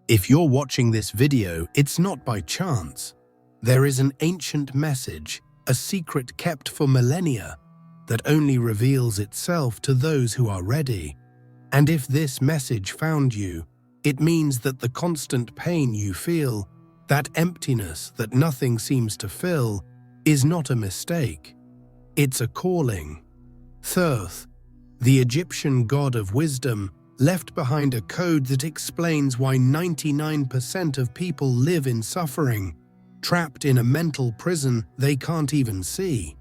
If you're watching this video, it's not by chance. There is an ancient message, a secret kept for millennia, that only reveals itself to those who are ready. And if this message found you, it means that the constant pain you feel, that emptiness that nothing seems to fill, is not a mistake. It's a calling. Thoth, the Egyptian god of wisdom, left behind a code that explains why 99% of people live in suffering, trapped in a mental prison they can't even see.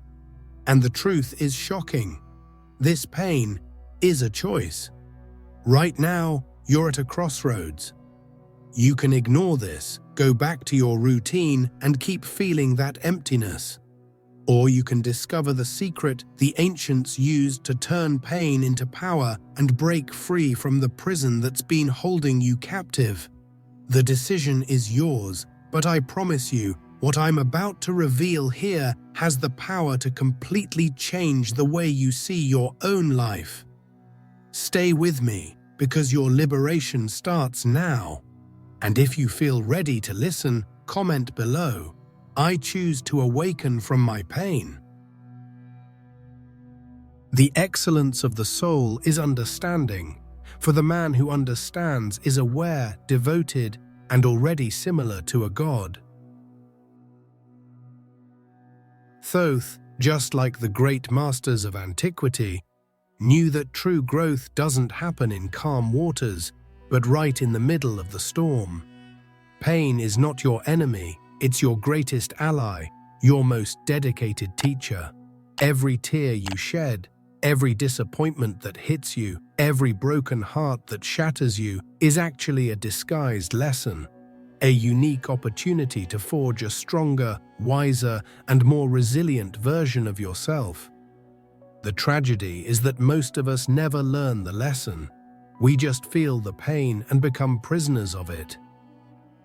And the truth is shocking. This pain is a choice. Right now, you're at a crossroads. You can ignore this, go back to your routine, and keep feeling that emptiness. Or you can discover the secret the ancients used to turn pain into power and break free from the prison that's been holding you captive. The decision is yours, but I promise you, what I'm about to reveal here has the power to completely change the way you see your own life. Stay with me, because your liberation starts now. And if you feel ready to listen, comment below. I choose to awaken from my pain. The excellence of the soul is understanding, for the man who understands is aware, devoted, and already similar to a god. Thoth, just like the great masters of antiquity, knew that true growth doesn't happen in calm waters, but right in the middle of the storm. Pain is not your enemy. It's your greatest ally, your most dedicated teacher. Every tear you shed, every disappointment that hits you, every broken heart that shatters you is actually a disguised lesson, a unique opportunity to forge a stronger, wiser, and more resilient version of yourself. The tragedy is that most of us never learn the lesson. We just feel the pain and become prisoners of it.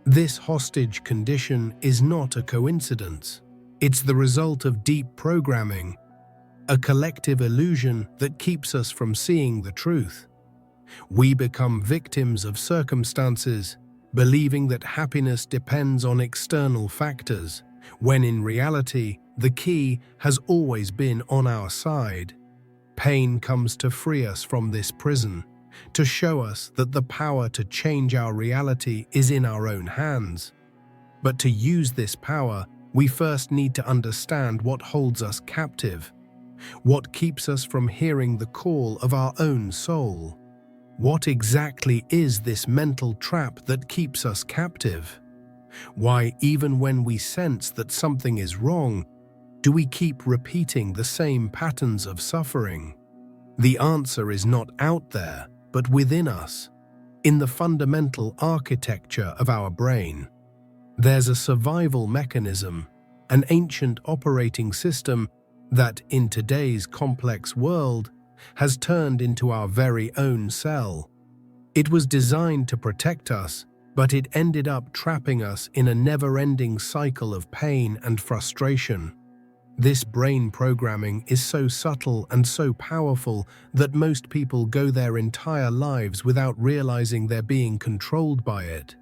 This hostage condition is not a coincidence. It's the result of deep programming, a collective illusion that keeps us from seeing the truth. We become victims of circumstances, believing that happiness depends on external factors, when in reality, the key has always been on our side. Pain comes to free us from this prison, to show us that the power to change our reality is in our own hands. But to use this power, we first need to understand what holds us captive, what keeps us from hearing the call of our own soul. What exactly is this mental trap that keeps us captive? Why, even when we sense that something is wrong, do we keep repeating the same patterns of suffering? The answer is not out there, but within us, in the fundamental architecture of our brain. There's a survival mechanism, an ancient operating system that, in today's complex world, has turned into our very own cell. It was designed to protect us, but it ended up trapping us in a never-ending cycle of pain and frustration. This brain programming is so subtle and so powerful that most people go their entire lives without realizing they're being controlled by it.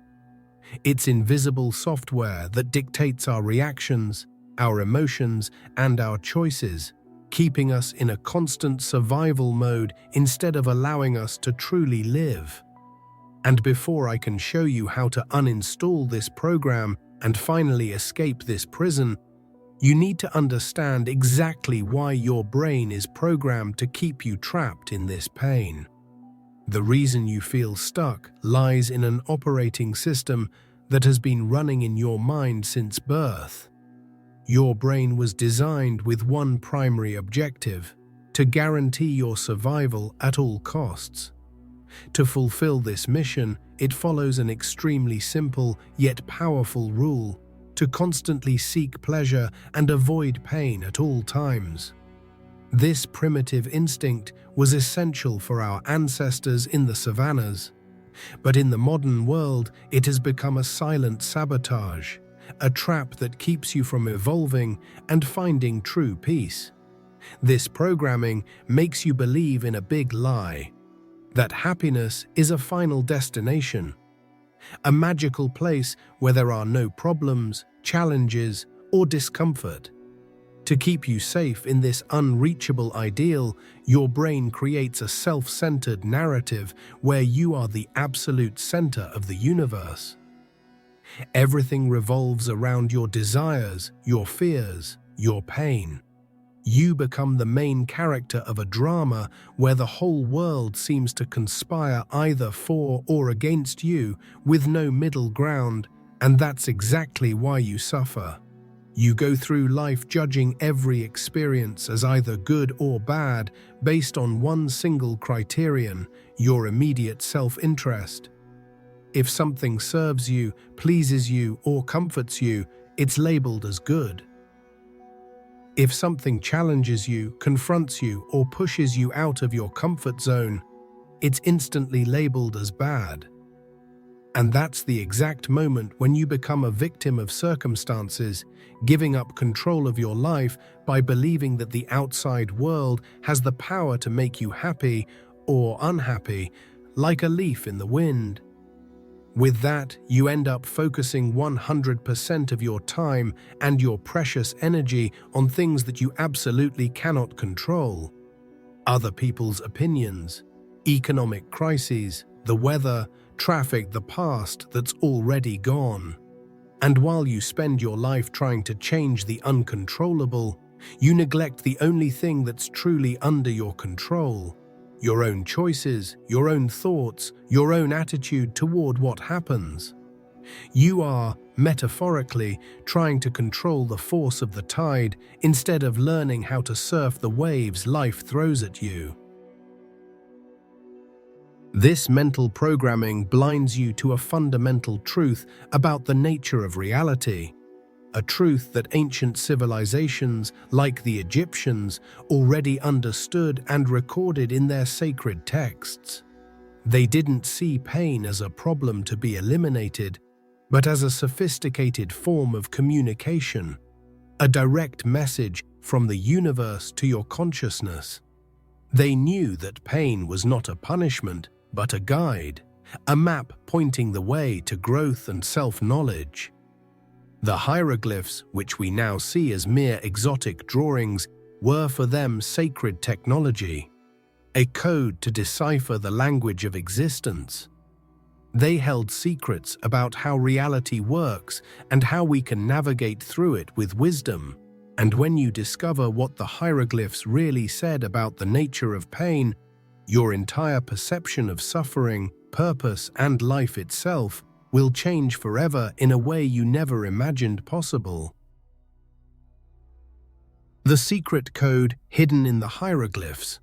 It's invisible software that dictates our reactions, our emotions, and our choices, keeping us in a constant survival mode instead of allowing us to truly live. And before I can show you how to uninstall this program and finally escape this prison, you need to understand exactly why your brain is programmed to keep you trapped in this pain. The reason you feel stuck lies in an operating system that has been running in your mind since birth. Your brain was designed with one primary objective: to guarantee your survival at all costs. To fulfill this mission, it follows an extremely simple yet powerful rule: to constantly seek pleasure and avoid pain at all times. This primitive instinct was essential for our ancestors in the savannas, but in the modern world, it has become a silent sabotage, a trap that keeps you from evolving and finding true peace. This programming makes you believe in a big lie: that happiness is a final destination, a magical place where there are no problems, challenges, or discomfort. To keep you safe in this unreachable ideal, your brain creates a self-centered narrative where you are the absolute center of the universe. Everything revolves around your desires, your fears, your pain. You become the main character of a drama where the whole world seems to conspire either for or against you with no middle ground, and that's exactly why you suffer. You go through life judging every experience as either good or bad based on one single criterion, your immediate self-interest. If something serves you, pleases you, or comforts you, it's labeled as good. If something challenges you, confronts you, or pushes you out of your comfort zone, it's instantly labeled as bad. And that's the exact moment when you become a victim of circumstances, giving up control of your life by believing that the outside world has the power to make you happy or unhappy, like a leaf in the wind. With that, you end up focusing 100% of your time and your precious energy on things that you absolutely cannot control. Other people's opinions, economic crises, the weather, traffic, the past that's already gone. And while you spend your life trying to change the uncontrollable, you neglect the only thing that's truly under your control: your own choices, your own thoughts, your own attitude toward what happens. You are, metaphorically, trying to control the force of the tide instead of learning how to surf the waves life throws at you. This mental programming blinds you to a fundamental truth about the nature of reality, a truth that ancient civilizations, like the Egyptians, already understood and recorded in their sacred texts. They didn't see pain as a problem to be eliminated, but as a sophisticated form of communication, a direct message from the universe to your consciousness. They knew that pain was not a punishment, but a guide, a map pointing the way to growth and self-knowledge. The hieroglyphs, which we now see as mere exotic drawings, were for them sacred technology, a code to decipher the language of existence. They held secrets about how reality works and how we can navigate through it with wisdom. And when you discover what the hieroglyphs really said about the nature of pain, your entire perception of suffering, purpose, and life itself will change forever in a way you never imagined possible. The secret code hidden in the hieroglyphs.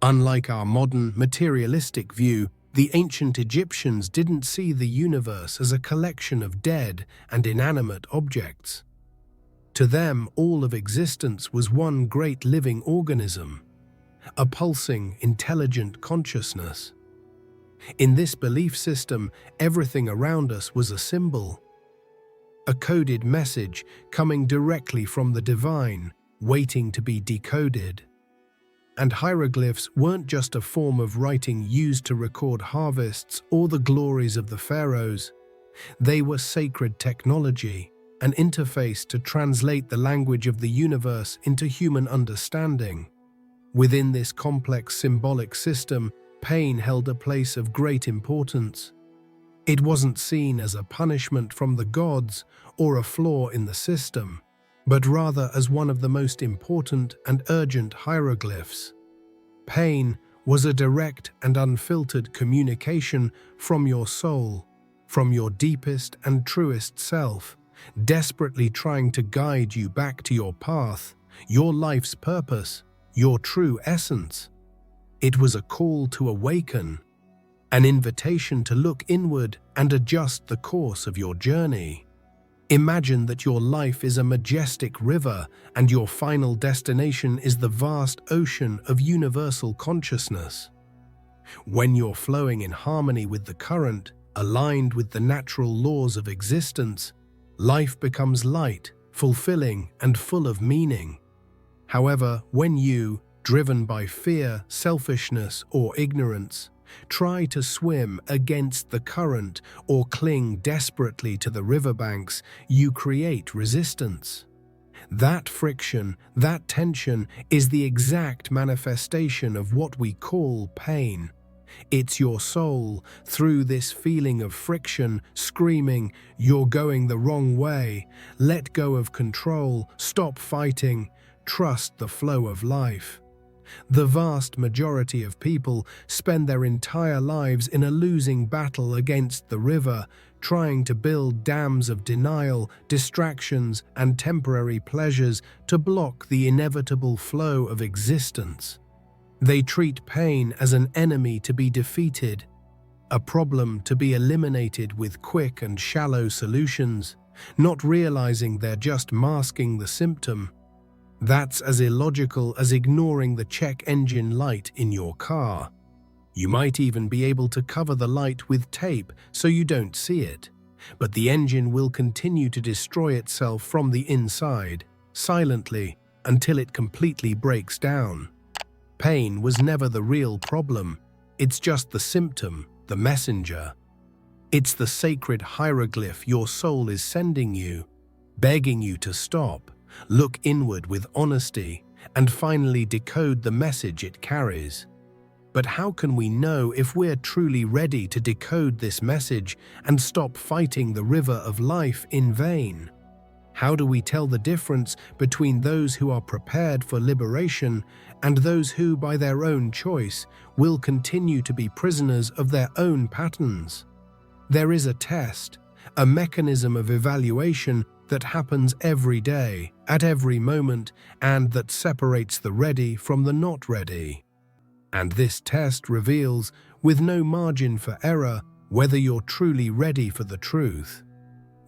Unlike our modern materialistic view, the ancient Egyptians didn't see the universe as a collection of dead and inanimate objects. To them, all of existence was one great living organism, a pulsing, intelligent consciousness. In this belief system, everything around us was a symbol, a coded message coming directly from the divine, waiting to be decoded. And hieroglyphs weren't just a form of writing used to record harvests or the glories of the pharaohs. They were sacred technology, an interface to translate the language of the universe into human understanding. Within this complex symbolic system, pain held a place of great importance. It wasn't seen as a punishment from the gods or a flaw in the system, but rather as one of the most important and urgent hieroglyphs. Pain was a direct and unfiltered communication from your soul, from your deepest and truest self, desperately trying to guide you back to your path, your life's purpose, your true essence. It was a call to awaken, an invitation to look inward and adjust the course of your journey. Imagine that your life is a majestic river and your final destination is the vast ocean of universal consciousness. When you're flowing in harmony with the current, aligned with the natural laws of existence, life becomes light, fulfilling, and full of meaning. However, when you, driven by fear, selfishness, or ignorance, Try to swim against the current or cling desperately to the riverbanks, you create resistance. That friction, that tension, is the exact manifestation of what we call pain. It's your soul, through this feeling of friction, screaming, "You're going the wrong way. Let go of control, stop fighting, trust the flow of life." The vast majority of people spend their entire lives in a losing battle against the river, trying to build dams of denial, distractions, and temporary pleasures to block the inevitable flow of existence. They treat pain as an enemy to be defeated, a problem to be eliminated with quick and shallow solutions, not realizing they're just masking the symptom. That's as illogical as ignoring the check engine light in your car. You might even be able to cover the light with tape so you don't see it, but the engine will continue to destroy itself from the inside, silently, until it completely breaks down. Pain was never the real problem. It's just the symptom, the messenger. It's the sacred hieroglyph your soul is sending you, begging you to stop, look inward with honesty, and finally decode the message it carries. But how can we know if we're truly ready to decode this message and stop fighting the river of life in vain? How do we tell the difference between those who are prepared for liberation and those who, by their own choice, will continue to be prisoners of their own patterns? There is a test, a mechanism of evaluation that happens every day, at every moment, and that separates the ready from the not ready. And this test reveals, with no margin for error, whether you're truly ready for the truth.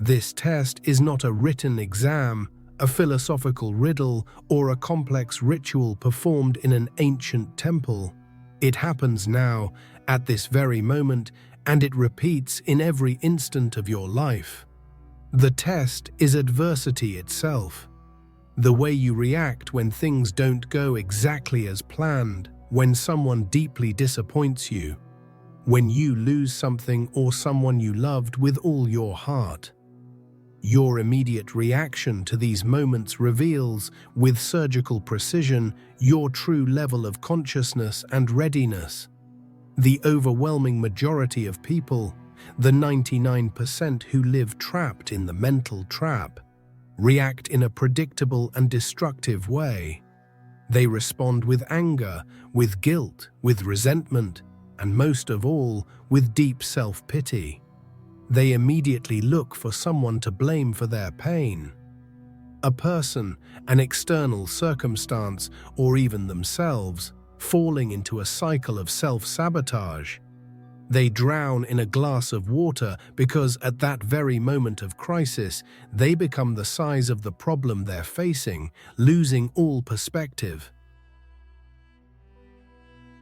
This test is not a written exam, a philosophical riddle, or a complex ritual performed in an ancient temple. It happens now, at this very moment, and it repeats in every instant of your life. The test is adversity itself. The way you react when things don't go exactly as planned, when someone deeply disappoints you, when you lose something or someone you loved with all your heart. Your immediate reaction to these moments reveals, with surgical precision, your true level of consciousness and readiness. The overwhelming majority of people, the 99% who live trapped in the mental trap, react in a predictable and destructive way. They respond with anger, with guilt, with resentment, and most of all, with deep self-pity. They immediately look for someone to blame for their pain. A person, an external circumstance, or even themselves, falling into a cycle of self-sabotage. They drown in a glass of water because at that very moment of crisis, they become the size of the problem they're facing, losing all perspective.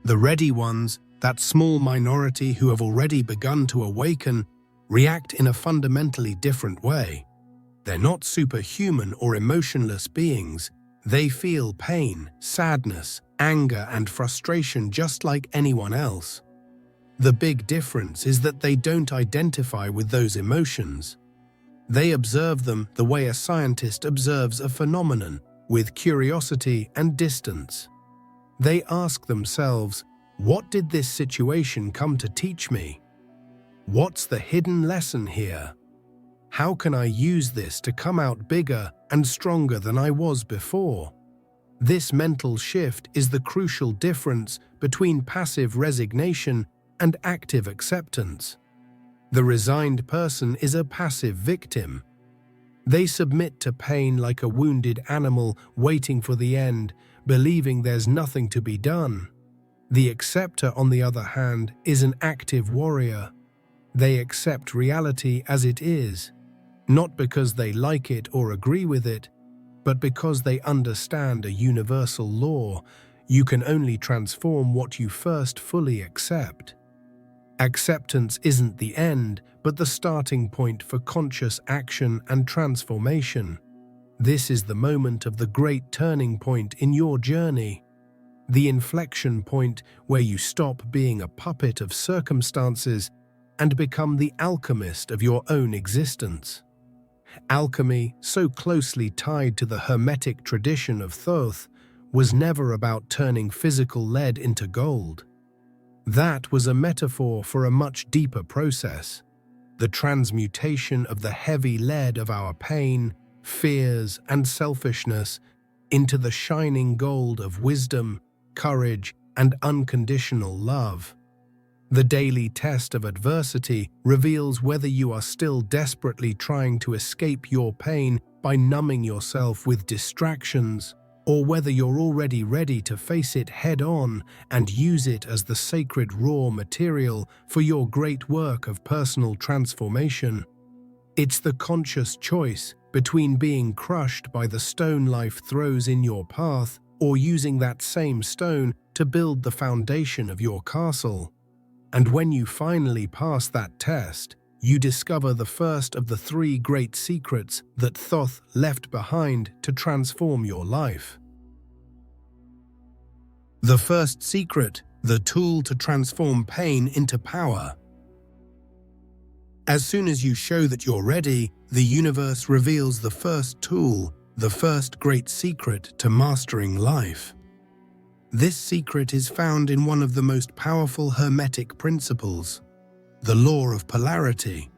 The ready ones, that small minority who have already begun to awaken, react in a fundamentally different way. They're not superhuman or emotionless beings. They feel pain, sadness, anger, and frustration just like anyone else. The big difference is that they don't identify with those emotions. They observe them the way a scientist observes a phenomenon, with curiosity and distance. They ask themselves, what did this situation come to teach me? What's the hidden lesson here? How can I use this to come out bigger and stronger than I was before? This mental shift is the crucial difference between passive resignation and active acceptance. The resigned person is a passive victim. They submit to pain like a wounded animal waiting for the end, believing there's nothing to be done. The acceptor, on the other hand, is an active warrior. They accept reality as it is, not because they like it or agree with it, but because they understand a universal law: you can only transform what you first fully accept. Acceptance isn't the end, but the starting point for conscious action and transformation. This is the moment of the great turning point in your journey. the inflection point where you stop being a puppet of circumstances and become the alchemist of your own existence. Alchemy, so closely tied to the Hermetic tradition of Thoth, was never about turning physical lead into gold. That was a metaphor for a much deeper process, the transmutation of the heavy lead of our pain, fears, and selfishness into the shining gold of wisdom, courage, and unconditional love. The daily test of adversity reveals whether you are still desperately trying to escape your pain by numbing yourself with distractions, or whether you're already ready to face it head-on and use it as the sacred raw material for your great work of personal transformation. It's the conscious choice between being crushed by the stone life throws in your path or using that same stone to build the foundation of your castle. And when you finally pass that test, you discover the first of the 3 great secrets that Thoth left behind to transform your life. The first secret, the tool to transform pain into power. As soon as you show that you're ready, the universe reveals the first tool, the first great secret to mastering life. This secret is found in one of the most powerful Hermetic principles, the Law of Polarity.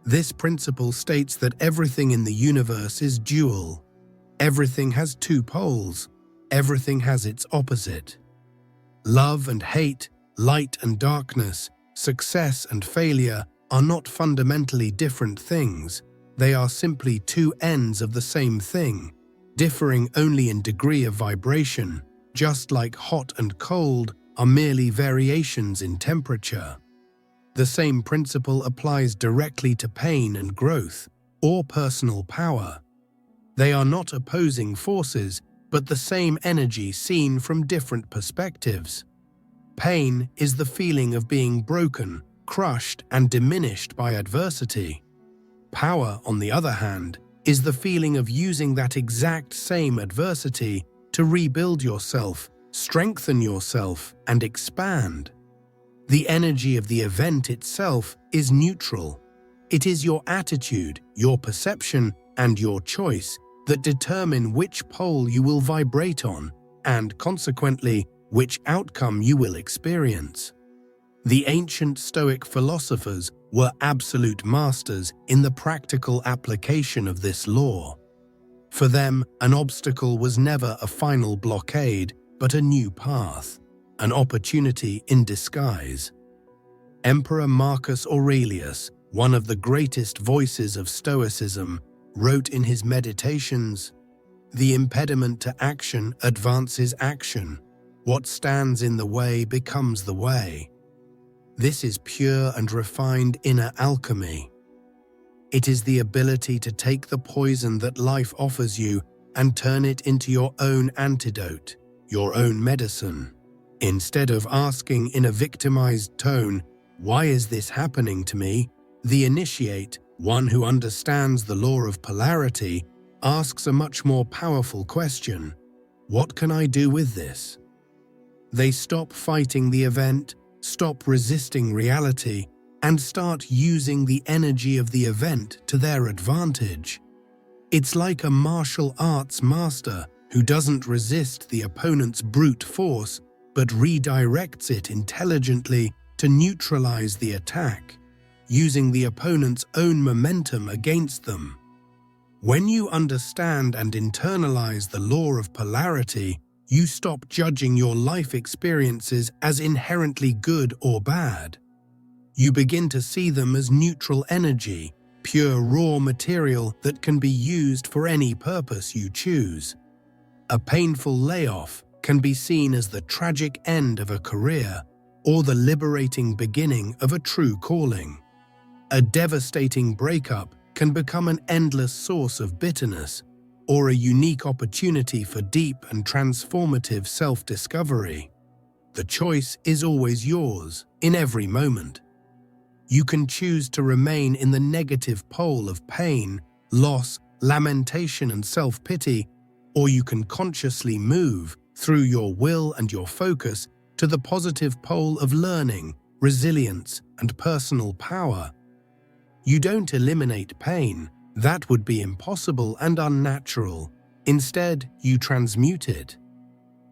This principle states that everything in the universe is dual. Everything has 2 poles. Everything has its opposite. Love and hate, light and darkness, success and failure are not fundamentally different things. They are simply 2 ends of the same thing, differing only in degree of vibration, just like hot and cold are merely variations in temperature. The same principle applies directly to pain and growth, or personal power. They are not opposing forces, but the same energy seen from different perspectives. Pain is the feeling of being broken, crushed, and diminished by adversity. Power, on the other hand, is the feeling of using that exact same adversity to rebuild yourself, strengthen yourself, and expand. The energy of the event itself is neutral. It is your attitude, your perception, and your choice that determine which pole you will vibrate on, and consequently, which outcome you will experience. The ancient Stoic philosophers were absolute masters in the practical application of this law. For them, an obstacle was never a final blockade, but a new path, an opportunity in disguise. Emperor Marcus Aurelius, one of the greatest voices of Stoicism, wrote in his Meditations, "The impediment to action advances action. What stands in the way becomes the way." This is pure and refined inner alchemy. It is the ability to take the poison that life offers you and turn it into your own antidote, your own medicine. Instead of asking in a victimized tone, "Why is this happening to me?" the initiate, one who understands the law of polarity, asks a much more powerful question: "What can I do with this?" They stop fighting the event, stop resisting reality, and start using the energy of the event to their advantage. It's like a martial arts master who doesn't resist the opponent's brute force, but redirects it intelligently to neutralize the attack, using the opponent's own momentum against them. When you understand and internalize the law of polarity, you stop judging your life experiences as inherently good or bad. You begin to see them as neutral energy, pure raw material that can be used for any purpose you choose. A painful layoff can be seen as the tragic end of a career or the liberating beginning of a true calling. A devastating breakup can become an endless source of bitterness or a unique opportunity for deep and transformative self-discovery. The choice is always yours, in every moment. You can choose to remain in the negative pole of pain, loss, lamentation, and self-pity, or you can consciously move through your will and your focus, to the positive pole of learning, resilience, and personal power. You don't eliminate pain. That would be impossible and unnatural. Instead, you transmute it.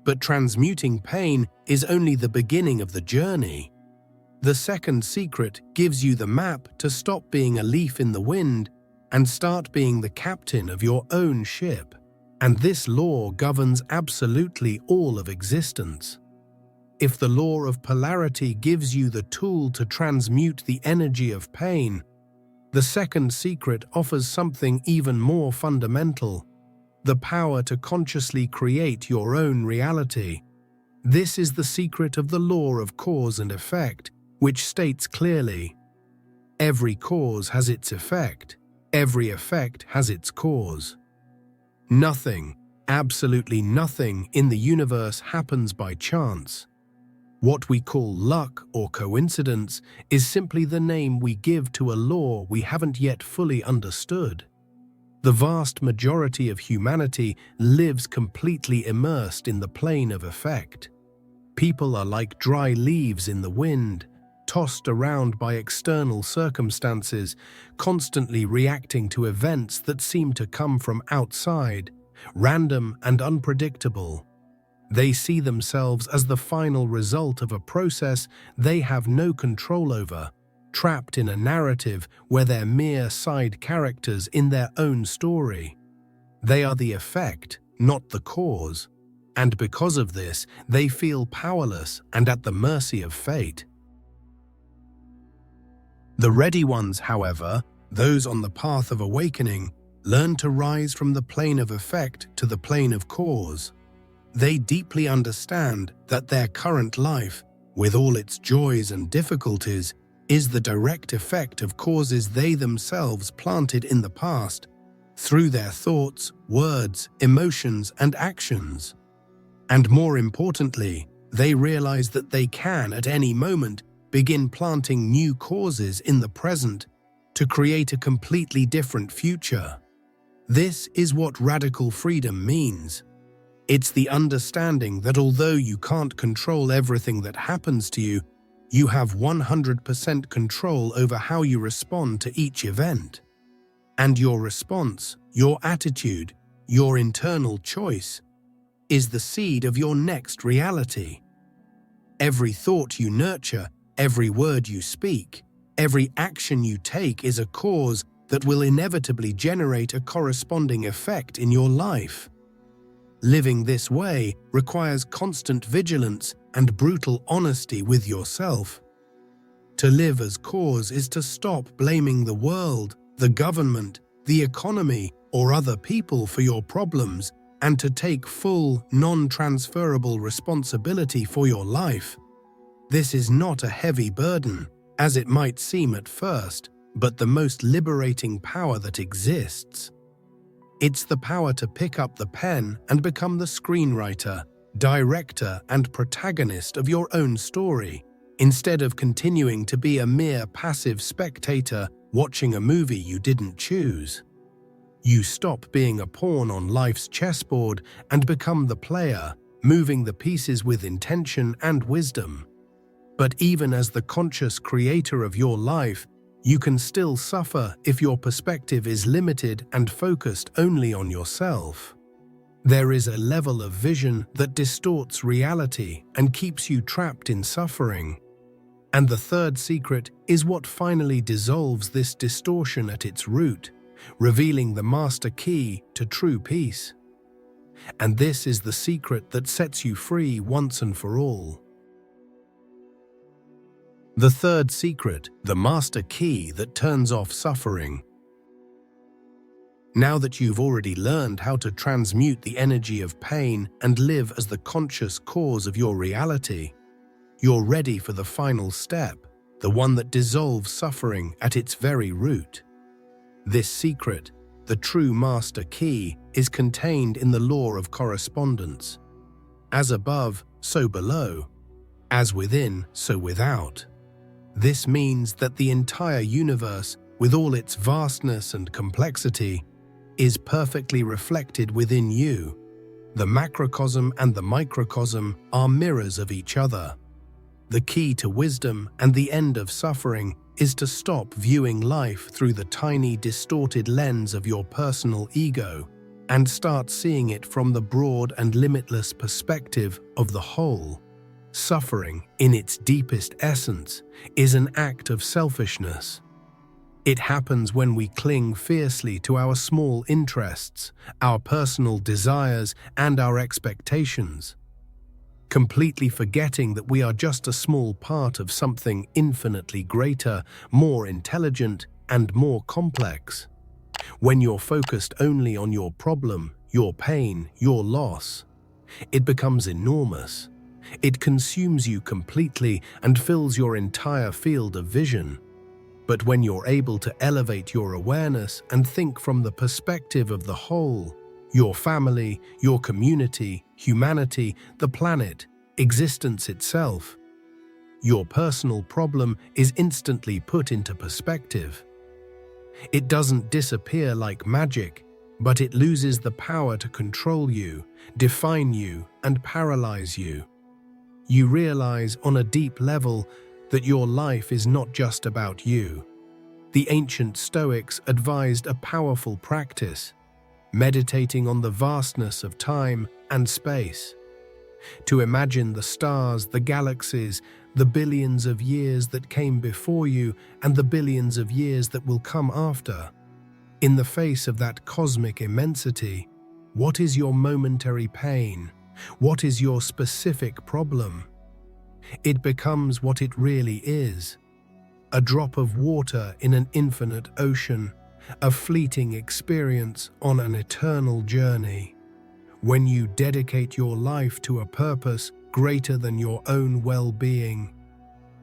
But transmuting pain is only the beginning of the journey. The second secret gives you the map to stop being a leaf in the wind and start being the captain of your own ship. And this law governs absolutely all of existence. If the law of polarity gives you the tool to transmute the energy of pain, the second secret offers something even more fundamental: the power to consciously create your own reality. This is the secret of the law of cause and effect, which states clearly, every cause has its effect, every effect has its cause. Nothing, absolutely nothing in the universe happens by chance. What we call luck or coincidence is simply the name we give to a law we haven't yet fully understood. The vast majority of humanity lives completely immersed in the plane of effect. People are like dry leaves in the wind, tossed around by external circumstances, constantly reacting to events that seem to come from outside, random and unpredictable. They see themselves as the final result of a process they have no control over, trapped in a narrative where they're mere side characters in their own story. They are the effect, not the cause, and because of this, they feel powerless and at the mercy of fate. The ready ones, however, those on the path of awakening, learn to rise from the plane of effect to the plane of cause. They deeply understand that their current life, with all its joys and difficulties, is the direct effect of causes they themselves planted in the past, through their thoughts, words, emotions, and actions. And more importantly, they realize that they can, at any moment, begin planting new causes in the present to create a completely different future. This is what radical freedom means. It's the understanding that although you can't control everything that happens to you, you have 100% control over how you respond to each event. And your response, your attitude, your internal choice, is the seed of your next reality. Every thought you nurture, every word you speak, every action you take is a cause that will inevitably generate a corresponding effect in your life. Living this way requires constant vigilance and brutal honesty with yourself. To live as cause is to stop blaming the world, the government, the economy, or other people for your problems, and to take full, non-transferable responsibility for your life. This is not a heavy burden, as it might seem at first, but the most liberating power that exists. It's the power to pick up the pen and become the screenwriter, director, and protagonist of your own story, instead of continuing to be a mere passive spectator watching a movie you didn't choose. You stop being a pawn on life's chessboard and become the player, moving the pieces with intention and wisdom. But even as the conscious creator of your life, you can still suffer if your perspective is limited and focused only on yourself. There is a level of vision that distorts reality and keeps you trapped in suffering. And the third secret is what finally dissolves this distortion at its root, revealing the master key to true peace. And this is the secret that sets you free once and for all. The third secret, the master key that turns off suffering. Now that you've already learned how to transmute the energy of pain and live as the conscious cause of your reality, you're ready for the final step, the one that dissolves suffering at its very root. This secret, the true master key, is contained in the Law of Correspondence. As above, so below. As within, so without. This means that the entire universe, with all its vastness and complexity, is perfectly reflected within you. The macrocosm and the microcosm are mirrors of each other. The key to wisdom and the end of suffering is to stop viewing life through the tiny, distorted lens of your personal ego and start seeing it from the broad and limitless perspective of the whole. Suffering, in its deepest essence, is an act of selfishness. It happens when we cling fiercely to our small interests, our personal desires, and our expectations, completely forgetting that we are just a small part of something infinitely greater, more intelligent, and more complex. When you're focused only on your problem, your pain, your loss, it becomes enormous. It consumes you completely and fills your entire field of vision. But when you're able to elevate your awareness and think from the perspective of the whole, your family, your community, humanity, the planet, existence itself, your personal problem is instantly put into perspective. It doesn't disappear like magic, but it loses the power to control you, define you, and paralyze you. You realize on a deep level that your life is not just about you. The ancient Stoics advised a powerful practice, meditating on the vastness of time and space. To imagine the stars, the galaxies, the billions of years that came before you and the billions of years that will come after. In the face of that cosmic immensity, what is your momentary pain? What is your specific problem? It becomes what it really is: a drop of water in an infinite ocean, a fleeting experience on an eternal journey. When you dedicate your life to a purpose greater than your own well-being,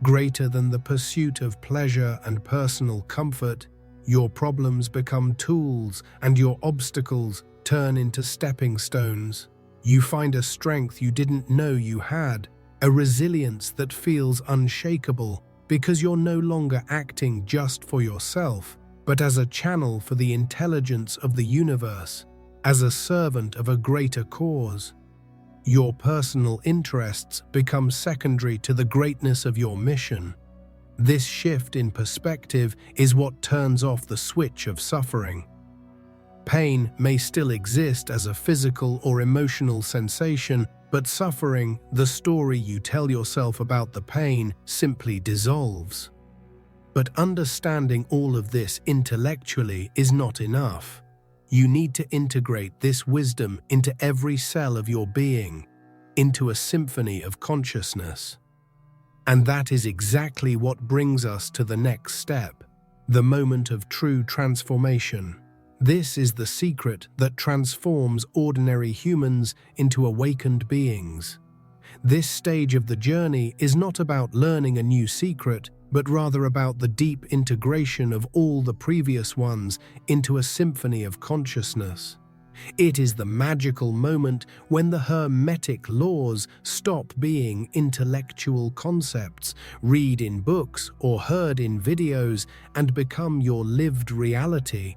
greater than the pursuit of pleasure and personal comfort, your problems become tools and your obstacles turn into stepping stones. You find a strength you didn't know you had, a resilience that feels unshakable because you're no longer acting just for yourself, but as a channel for the intelligence of the universe, as a servant of a greater cause. Your personal interests become secondary to the greatness of your mission. This shift in perspective is what turns off the switch of suffering. Pain may still exist as a physical or emotional sensation, but suffering, the story you tell yourself about the pain, simply dissolves. But understanding all of this intellectually is not enough. You need to integrate this wisdom into every cell of your being, into a symphony of consciousness. And that is exactly what brings us to the next step, the moment of true transformation. This is the secret that transforms ordinary humans into awakened beings. This stage of the journey is not about learning a new secret, but rather about the deep integration of all the previous ones into a symphony of consciousness. It is the magical moment when the Hermetic laws stop being intellectual concepts, read in books or heard in videos, and become your lived reality,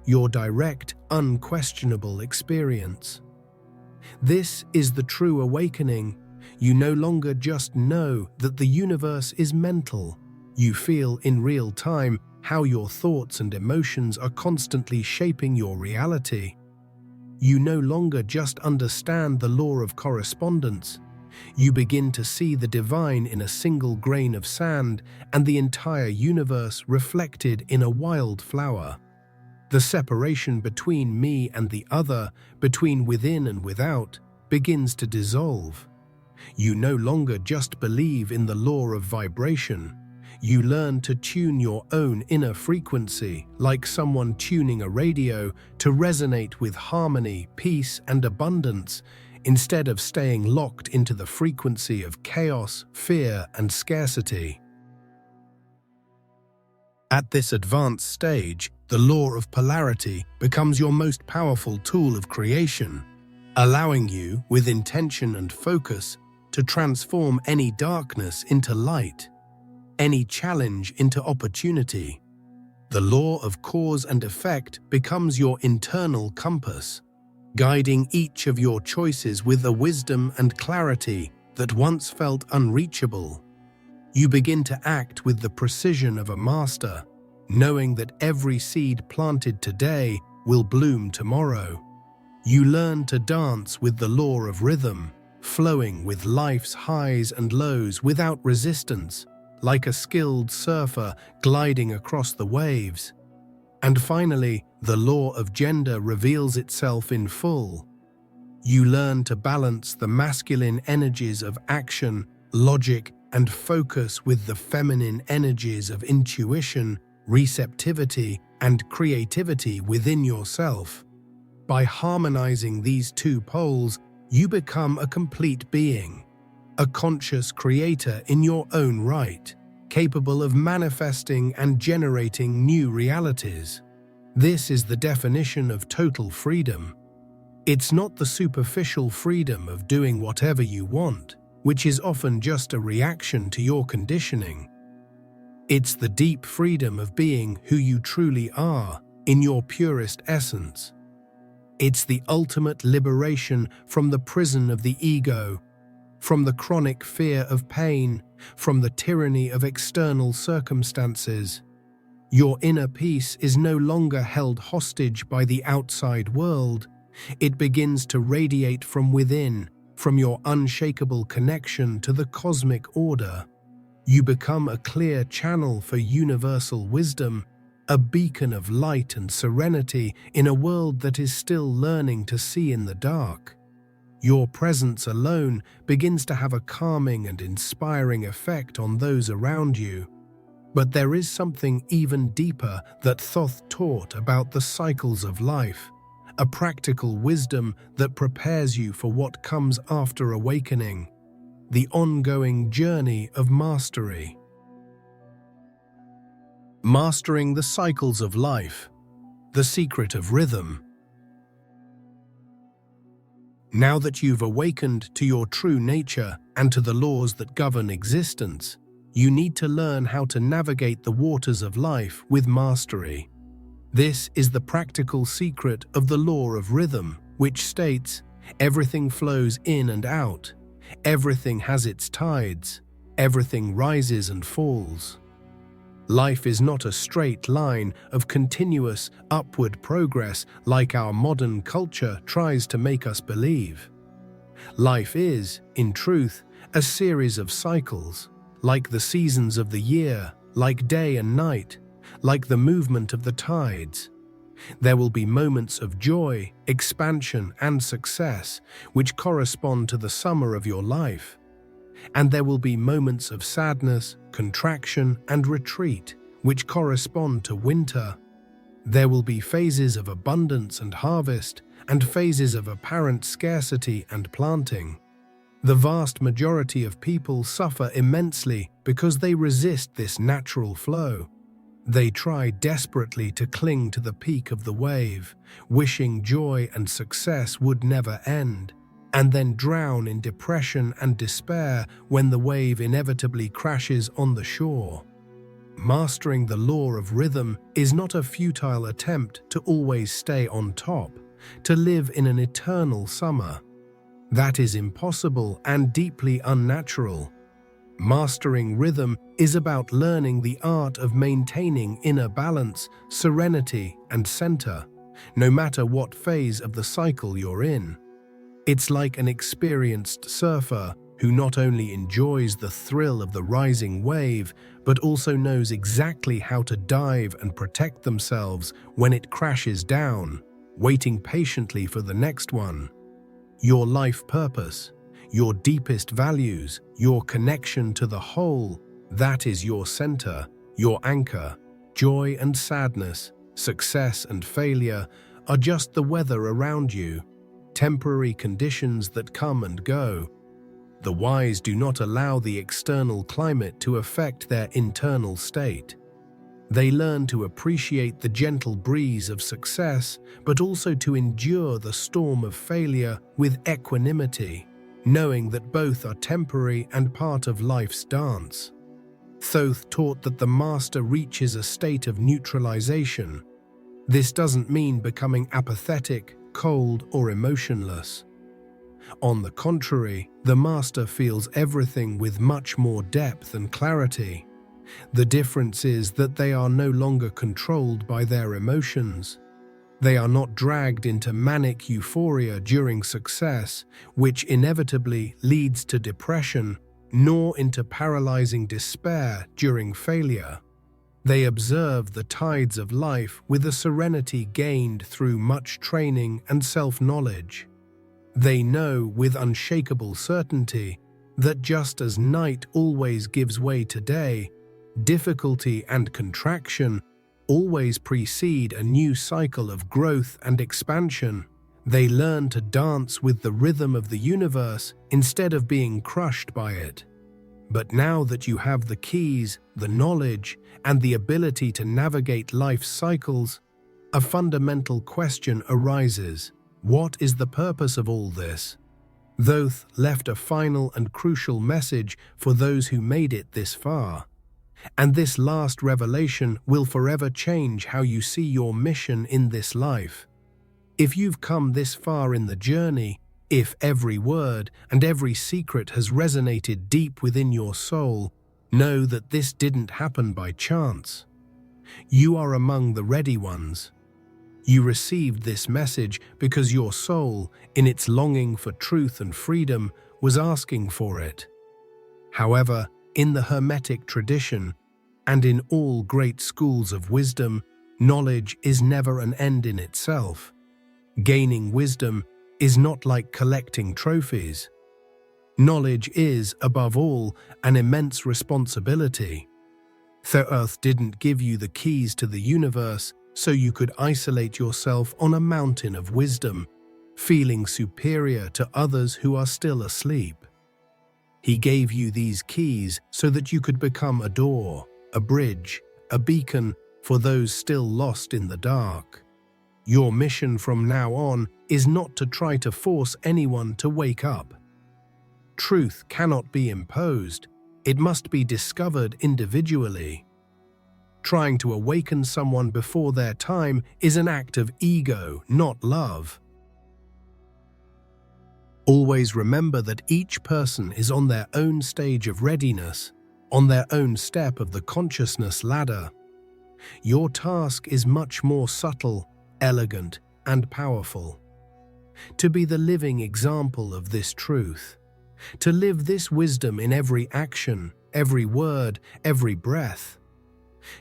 your direct, unquestionable experience. This is the true awakening. You no longer just know that the universe is mental. You feel in real time how your thoughts and emotions are constantly shaping your reality. You no longer just understand the law of correspondence. You begin to see the divine in a single grain of sand and the entire universe reflected in a wild flower. The separation between me and the other, between within and without, begins to dissolve. You no longer just believe in the law of vibration. You learn to tune your own inner frequency, like someone tuning a radio, to resonate with harmony, peace, and abundance, instead of staying locked into the frequency of chaos, fear, and scarcity. At this advanced stage, the law of polarity becomes your most powerful tool of creation, allowing you, with intention and focus, to transform any darkness into light, any challenge into opportunity. The law of cause and effect becomes your internal compass. guiding each of your choices with a wisdom and clarity that once felt unreachable. You begin to act with the precision of a master, knowing that every seed planted today will bloom tomorrow. You learn to dance with the law of rhythm, flowing with life's highs and lows without resistance, like a skilled surfer gliding across the waves. And finally, the law of gender reveals itself in full. You learn to balance the masculine energies of action, logic, and focus with the feminine energies of intuition, receptivity, and creativity within yourself. By harmonizing these two poles, you become a complete being, a conscious creator in your own right, capable of manifesting and generating new realities. This is the definition of total freedom. It's not the superficial freedom of doing whatever you want, which is often just a reaction to your conditioning. It's the deep freedom of being who you truly are, in your purest essence. It's the ultimate liberation from the prison of the ego, from the chronic fear of pain, from the tyranny of external circumstances. Your inner peace is no longer held hostage by the outside world. It begins to radiate from within, from your unshakable connection to the cosmic order. You become a clear channel for universal wisdom, a beacon of light and serenity in a world that is still learning to see in the dark. Your presence alone begins to have a calming and inspiring effect on those around you. But there is something even deeper that Thoth taught about the cycles of life, a practical wisdom that prepares you for what comes after awakening, the ongoing journey of mastery. Mastering the cycles of life, the secret of rhythm. Now that you've awakened to your true nature and to the laws that govern existence, you need to learn how to navigate the waters of life with mastery. This is the practical secret of the law of rhythm, which states, everything flows in and out, everything has its tides, everything rises and falls. Life is not a straight line of continuous upward progress like our modern culture tries to make us believe. Life is, in truth, a series of cycles, like the seasons of the year, like day and night, like the movement of the tides. There will be moments of joy, expansion, and success, which correspond to the summer of your life. And there will be moments of sadness, contraction, and retreat, which correspond to winter. There will be phases of abundance and harvest, and phases of apparent scarcity and planting. The vast majority of people suffer immensely because they resist this natural flow. They try desperately to cling to the peak of the wave, wishing joy and success would never end, and then drown in depression and despair when the wave inevitably crashes on the shore. Mastering the law of rhythm is not a futile attempt to always stay on top, to live in an eternal summer. That is impossible and deeply unnatural. Mastering rhythm is about learning the art of maintaining inner balance, serenity, and center, no matter what phase of the cycle you're in. It's like an experienced surfer who not only enjoys the thrill of the rising wave, but also knows exactly how to dive and protect themselves when it crashes down, waiting patiently for the next one. Your life purpose, your deepest values, your connection to the whole, that is your center, your anchor. Joy and sadness, success and failure are just the weather around you, temporary conditions that come and go. The wise do not allow the external climate to affect their internal state. They learn to appreciate the gentle breeze of success, but also to endure the storm of failure with equanimity, knowing that both are temporary and part of life's dance. Thoth taught that the master reaches a state of neutralization. This doesn't mean becoming apathetic, cold, or emotionless. On the contrary, the master feels everything with much more depth and clarity. The difference is that they are no longer controlled by their emotions. They are not dragged into manic euphoria during success, which inevitably leads to depression, nor into paralyzing despair during failure. They observe the tides of life with a serenity gained through much training and self-knowledge. They know with unshakable certainty that just as night always gives way to day, difficulty and contraction always precede a new cycle of growth and expansion. They learn to dance with the rhythm of the universe instead of being crushed by it. But now that you have the keys, the knowledge, and the ability to navigate life's cycles, a fundamental question arises. What is the purpose of all this? Thoth left a final and crucial message for those who made it this far. And this last revelation will forever change how you see your mission in this life. If you've come this far in the journey, if every word and every secret has resonated deep within your soul, know that this didn't happen by chance. You are among the ready ones. You received this message because your soul, in its longing for truth and freedom, was asking for it. However, in the Hermetic tradition, and in all great schools of wisdom, knowledge is never an end in itself. Gaining wisdom is not like collecting trophies. Knowledge is, above all, an immense responsibility. Thoth didn't give you the keys to the universe so you could isolate yourself on a mountain of wisdom, feeling superior to others who are still asleep. He gave you these keys so that you could become a door, a bridge, a beacon for those still lost in the dark. Your mission from now on is not to try to force anyone to wake up. Truth cannot be imposed. It must be discovered individually. Trying to awaken someone before their time is an act of ego, not love. Always remember that each person is on their own stage of readiness, on their own step of the consciousness ladder. Your task is much more subtle, elegant, and powerful. To be the living example of this truth. To live this wisdom in every action, every word, every breath.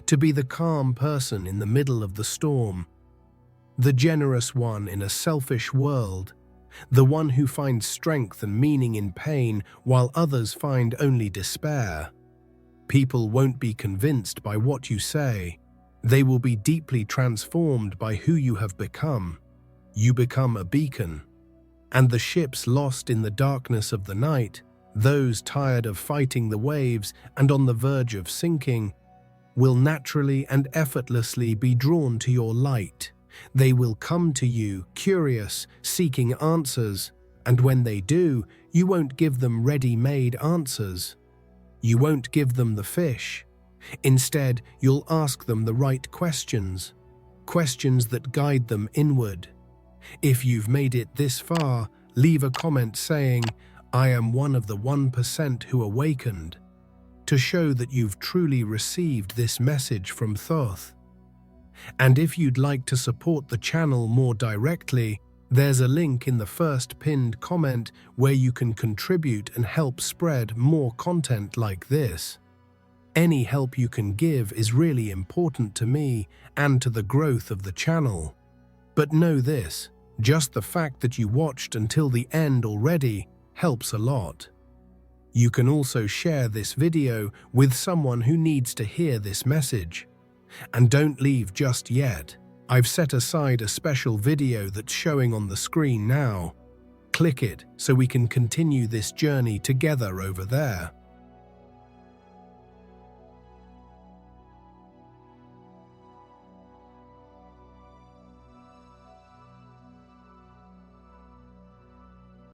To be the calm person in the middle of the storm. The generous one in a selfish world. The one who finds strength and meaning in pain while others find only despair. People won't be convinced by what you say. They will be deeply transformed by who you have become. You become a beacon. And the ships lost in the darkness of the night, those tired of fighting the waves and on the verge of sinking, will naturally and effortlessly be drawn to your light. They will come to you, curious, seeking answers, and when they do, you won't give them ready-made answers. You won't give them the fish. Instead, you'll ask them the right questions, questions that guide them inward. If you've made it this far, leave a comment saying, "I am one of the 1% who awakened," to show that you've truly received this message from Thoth. And if you'd like to support the channel more directly, there's a link in the first pinned comment where you can contribute and help spread more content like this. Any help you can give is really important to me and to the growth of the channel. But know this, just the fact that you watched until the end already helps a lot. You can also share this video with someone who needs to hear this message. And don't leave just yet. I've set aside a special video that's showing on the screen now. Click it so we can continue this journey together over there.